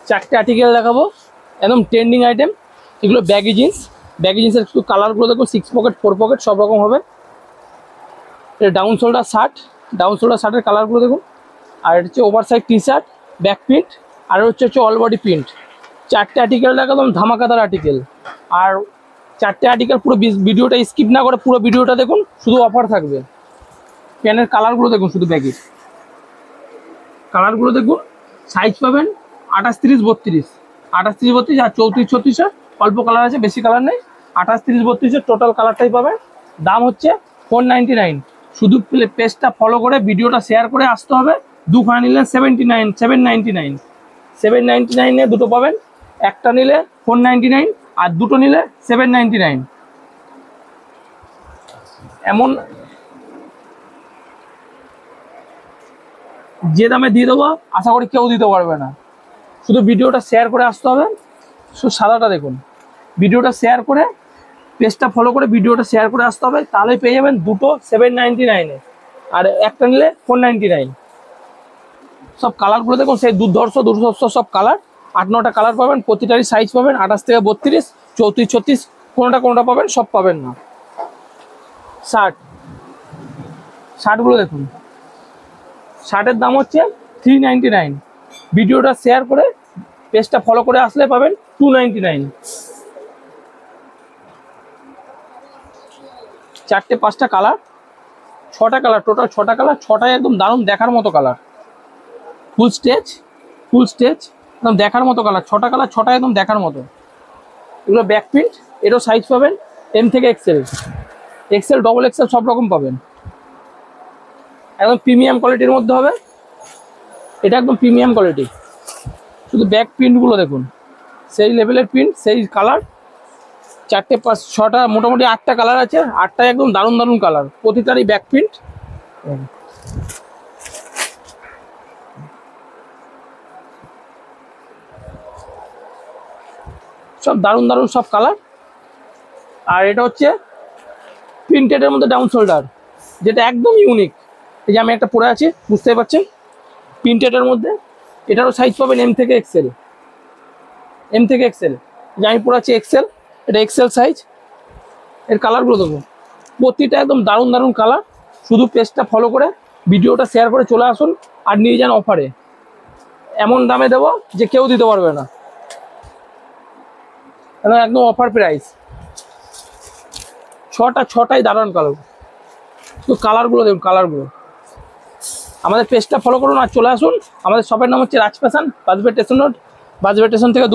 চারটে আর্টিকেল দেখাবো, একদম ট্রেন্ডিং আইটেম। এগুলো ব্যাগি জিন্সের একটু কালারগুলো দেখো, 6 পকেট 4 পকেট সব রকম হবে। এটা ডাউন শোল্ডার শার্টের কালারগুলো দেখুন। আর এটা হচ্ছে oversize T-shirt, back print, আর হচ্ছে অল বডি প্রিন্ট। চারটে আর্টিকেল একদম ধামাকাদার আর্টিকেল। আর চারটে আর্টিকেল পুরো ভিডিওটা স্কিপ না করে পুরো ভিডিওটা দেখুন, শুধু অফার থাকবে। প্যানের কালারগুলো দেখুন, শুধু ব্যাগির কালারগুলো দেখুন। সাইজ পাবেন 28, 30, 32, 28, 30, 32 আর 34, 36 অল্প কালার আছে, বেশি কালার নেই। 28, 30, 32 টোটাল কালারটাই পাবেন। দাম হচ্ছে 499। শুধু পেজটা ফলো করে ভিডিওটা শেয়ার করে আসতে হবে। দুখানা নিলে 799 দুটো পাবেন। একটা নিলে 499 আর দুটো নিলে 799। এমন যে দামে দিয়ে দেবো আশা করি কেউ দিতে পারবে না। শুধু ভিডিওটা শেয়ার করে আসতে হবে। শুধু সাদাটা দেখুন, ভিডিওটা শেয়ার করে পেজটা ফলো করে ভিডিওটা শেয়ার করে আসতে হবে, তাহলে পেয়ে যাবেন দুটো 799 আর একটা নিলে 499। সব কালারগুলো দেখুন, সেই দুর্ধর্ষ সব কালার। 8-9টা কালার পাবেন, প্রতিটারই সাইজ পাবেন 28 থেকে 32, 34, 36 কোনোটা পাবেন, সব পাবেন না। শার্টগুলো দেখুন, শার্টের দাম হচ্ছে 399। ভিডিওটা শেয়ার করে পেজটা ফলো করে আসলে পাবেন 299। 4টে 5টা কালার, 6টা কালার, টোটাল 6টা কালার, 6টাই একদম দারুণ দেখার মতো কালার। ফুল স্টেজ একদম দেখার মতো কালার। 6টা কালার, 6টা একদম দেখার মতো। এগুলো ব্যাক প্রিন্ট, এটাও সাইজ পাবেন M থেকে XL, ডবল XL সব রকম পাবেন। একদম প্রিমিয়াম কোয়ালিটির মধ্যে হবে, এটা একদম প্রিমিয়াম কোয়ালিটি। শুধু ব্যাক প্রিন্টগুলো দেখুন, সেই লেভেলের প্রিন্ট, সেই কালার। 4টে 5 6টা মোটামুটি 8টা কালার আছে, 8টাই একদম দারুণ কালার, প্রতিটারই ব্যাক প্রিন্ট। সব দারুণ সব কালার। আর এটা হচ্ছে প্রিন্টেডের মধ্যে ডাউন শোল্ডার, যেটা একদম ইউনিক। এই যে আমি একটা পরে আছি, বুঝতেই পারছেন, প্রিন্টেডের মধ্যে। এটারও সাইজ পাবেন M থেকে XL। যে আমি পরে আছি XL, এটা XL সাইজ। এর কালারগুলো দেখুন, প্রতিটা একদম দারুণ কালার। শুধু পেজটা ফলো করে ভিডিওটা শেয়ার করে চলে আসুন আর নিয়ে যান অফারে। এমন দামে দেবো যে কেউ দিতে পারবে না, একদম অফার প্রাইস। 6টাই দারুণ কালার। তো কালারগুলো দেখুন, কালারগুলো। আমাদের পেজটা ফলো করুন আর চলে আসুন। আমাদের শপের নাম হচ্ছে Raj fashion, Bajpayee station road, Bajpayee station থেকে